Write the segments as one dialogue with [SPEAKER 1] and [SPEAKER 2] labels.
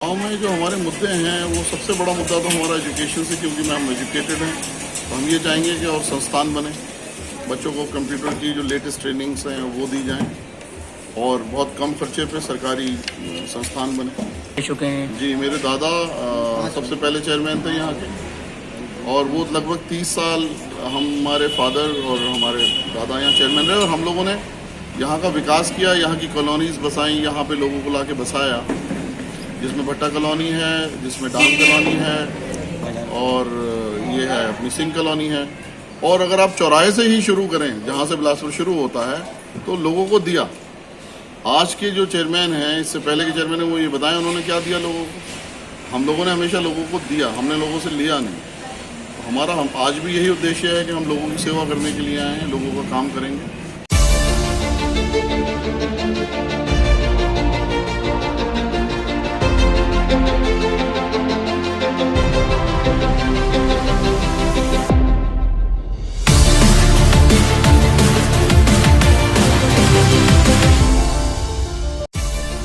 [SPEAKER 1] गाँव में जो हमारे मुद्दे हैं वो सबसे बड़ा मुद्दा तो हमारा एजुकेशन से, क्योंकि हम एजुकेटेड हैं तो हम ये चाहेंगे कि और संस्थान बने, बच्चों को कंप्यूटर की जो लेटेस्ट ट्रेनिंग्स हैं वो दी जाएं और बहुत कम खर्चे पे सरकारी संस्थान बने।
[SPEAKER 2] चुके हैं
[SPEAKER 1] जी, मेरे दादा सबसे पहले चेयरमैन थे यहाँ के और वो लगभग 30 साल हमारे फादर और हमारे दादा यहाँ चेयरमैन रहे और हम लोगों ने यहाँ का विकास किया, यहाँ की कॉलोनीज बसाई, यहाँ पे लोगों को ला के बसाया, जिसमें भट्टा कॉलोनी है, जिसमें डांग कॉलोनी है और ये है अपनी सिंह कॉलोनी है। और अगर आप चौराहे से ही शुरू करें, जहाँ से बिलासपुर शुरू होता है, तो लोगों को दिया। आज के जो चेयरमैन हैं, इससे पहले के चेयरमैन हैं, वो ये बताएं उन्होंने क्या दिया लोगों को। हम लोगों ने हमेशा लोगों को दिया, हमने लोगों से लिया नहीं। तो हमारा आज भी यही उद्देश्य है कि हम लोगों की सेवा करने के लिए आए हैं, लोगों का काम करेंगे।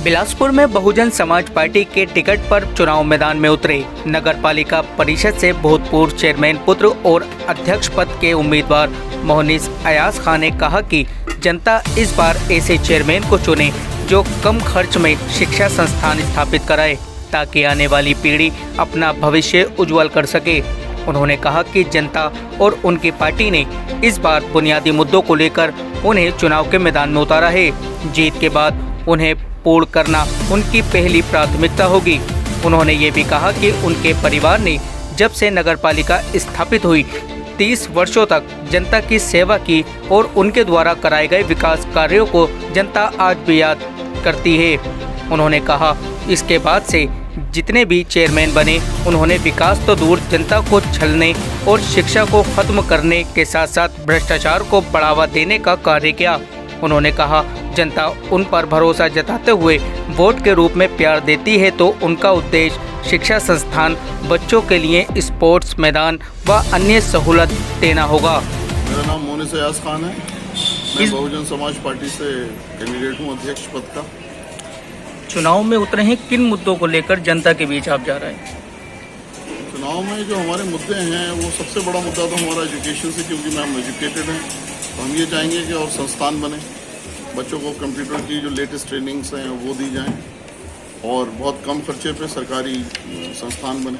[SPEAKER 2] बिलासपुर में बहुजन समाज पार्टी के टिकट पर चुनाव मैदान में उतरे नगर पालिका परिषद से भूतपूर्व चेयरमैन पुत्र और अध्यक्ष पद के उम्मीदवार मोहनिस अयाज खान ने कहा कि जनता इस बार ऐसे चेयरमैन को चुने जो कम खर्च में शिक्षा संस्थान स्थापित कराए, ताकि आने वाली पीढ़ी अपना भविष्य उज्जवल कर सके। उन्होंने कहा कि जनता और उनकी पार्टी ने इस बार बुनियादी मुद्दों को लेकर उन्हें चुनाव के मैदान में उतारा है। जीत के बाद उन्हें पूर्ण करना उनकी पहली प्राथमिकता होगी। उन्होंने ये भी कहा कि उनके परिवार ने जब से नगरपालिका स्थापित हुई 30 वर्षों तक जनता की सेवा की और उनके द्वारा कराए गए विकास कार्यों को जनता आज भी याद करती है। उन्होंने कहा इसके बाद से जितने भी चेयरमैन बने, उन्होंने विकास तो दूर, जनता को छलने और शिक्षा को खत्म करने के साथ साथ भ्रष्टाचार को बढ़ावा देने का कार्य किया। उन्होंने कहा जनता उन पर भरोसा जताते हुए वोट के रूप में प्यार देती है, तो उनका उद्देश्य शिक्षा संस्थान, बच्चों के लिए स्पोर्ट्स मैदान व अन्य सहूलत देना होगा।
[SPEAKER 1] मेरा नाम मोहनिस अयाज खान है। मैं बहुजन समाज पार्टी से कैंडिडेट हूँ, अध्यक्ष पद का।
[SPEAKER 2] चुनाव में उतरे हैं, किन मुद्दों को लेकर जनता के बीच आप जा रहे हैं?
[SPEAKER 1] चुनाव में जो हमारे मुद्दे हैं वो सबसे बड़ा मुद्दा तो हमारा एजुकेशन से, क्योंकि हम एजुकेटेड हैं तो हम ये चाहेंगे कि और संस्थान बने, बच्चों को कंप्यूटर की जो लेटेस्ट ट्रेनिंग्स हैं वो दी जाएं और बहुत कम खर्चे पे सरकारी संस्थान बने।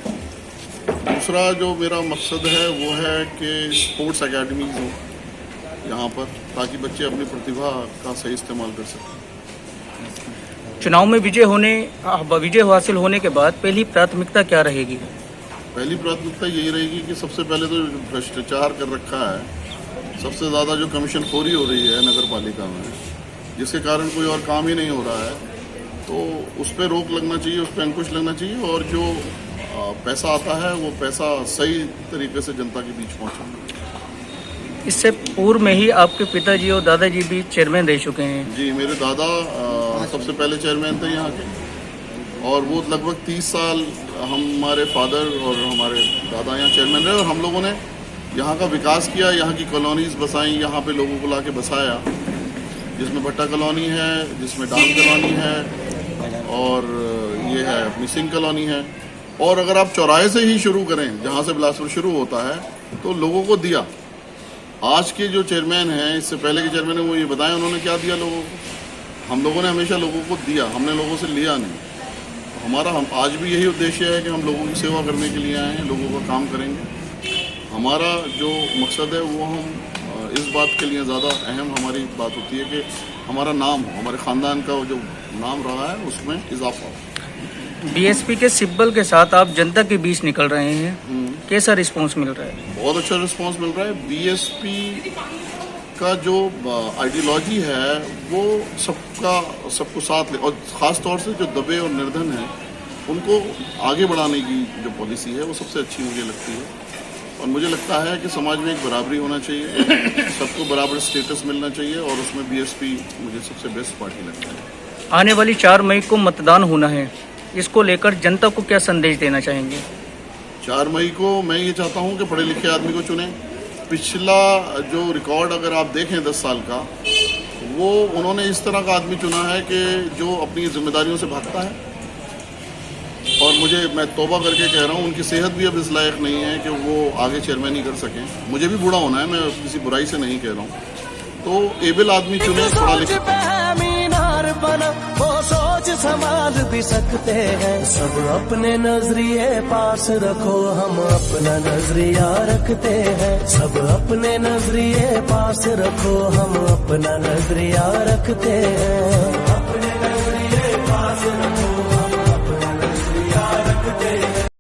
[SPEAKER 1] दूसरा जो मेरा मकसद है वो है कि स्पोर्ट्स एकेडमीज हो यहाँ पर, ताकि बच्चे अपनी प्रतिभा का सही इस्तेमाल कर सकें।
[SPEAKER 2] चुनाव में विजय हासिल होने के बाद पहली प्राथमिकता क्या रहेगी?
[SPEAKER 1] पहली प्राथमिकता यही रहेगी कि सबसे पहले तो भ्रष्टाचार कर रखा है, सबसे ज़्यादा जो कमीशन खोरी हो रही है नगर पालिका में, जिसके कारण कोई और काम ही नहीं हो रहा है, तो उस पर रोक लगना चाहिए, उस पर अंकुश लगना चाहिए और जो पैसा आता है वो पैसा सही तरीके से जनता के बीच पहुँचाना।
[SPEAKER 2] इससे पूर्व में ही आपके पिताजी और दादाजी भी चेयरमैन रह चुके हैं।
[SPEAKER 1] जी, मेरे दादा सबसे पहले चेयरमैन थे यहाँ के और वो लगभग 30 साल हमारे फादर और हमारे दादा यहाँ चेयरमैन रहे और हम लोगों ने यहाँ का विकास किया, यहाँ की कॉलोनीज बसाई, यहाँ पे लोगों को ला के बसाया, जिसमें भट्टा कॉलोनी है, जिसमें डांग कॉलोनी है और ये है अपनी सिंह कॉलोनी है। और अगर आप चौराहे से ही शुरू करें, जहाँ से बिलासपुर शुरू होता है, तो लोगों को दिया। आज के जो चेयरमैन हैं, इससे पहले के चेयरमैन हैं, वो ये बताएं उन्होंने क्या दिया लोगों को। हम लोगों ने हमेशा लोगों को दिया, हमने लोगों से लिया नहीं। तो हमारा आज भी यही उद्देश्य है कि हम लोगों की सेवा करने के लिए आए हैं, लोगों का काम करेंगे। हमारा जो मकसद है वो हम इस बात के लिए ज़्यादा अहम हमारी बात होती है कि हमारा नाम हो, हमारे ख़ानदान का जो नाम रहा है उसमें इजाफा हो।
[SPEAKER 2] बीएसपी के सिंबल के साथ आप जनता के बीच निकल रहे हैं, कैसा रिस्पांस मिल रहा है?
[SPEAKER 1] बहुत अच्छा रिस्पांस मिल रहा है। बीएसपी का जो आइडियोलॉजी है वो सबको साथ ले, और ख़ास तौर से जो दबे और निर्धन हैं उनको आगे बढ़ाने की जो पॉलिसी है वो सबसे अच्छी मुझे लगती है। और मुझे लगता है कि समाज में एक बराबरी होना चाहिए, सबको बराबर स्टेटस मिलना चाहिए और उसमें बीएसपी मुझे सबसे बेस्ट पार्टी लगता है।
[SPEAKER 2] आने वाली 4 मई को मतदान होना है, इसको लेकर जनता को क्या संदेश देना चाहेंगे?
[SPEAKER 1] 4 मई को मैं ये चाहता हूँ कि पढ़े लिखे आदमी को चुनें। पिछला जो रिकॉर्ड अगर आप देखें 10 साल का, वो उन्होंने इस तरह का आदमी चुना है कि जो अपनी जिम्मेदारियों से भागता है, मैं तौबा करके कह रहा हूँ, उनकी सेहत भी अब इस लायक नहीं है कि वो आगे चेयरमैन ही कर सकें। मुझे भी बूढ़ा होना है, मैं किसी बुराई से नहीं कह रहा हूँ। तो एबल आदमी चुने, पढ़ा लिखा।
[SPEAKER 3] मीनार बना वो सोच संभाल भी सकते हैं। सब अपने नजरिए पास रखो, हम अपना नजरिया रखते हैं। सब अपने नजरिए पास रखो, हम अपना नजरिया रखते हैं। अपने नजरिए पास रखो, हम अपना नजरिया रखते हैं।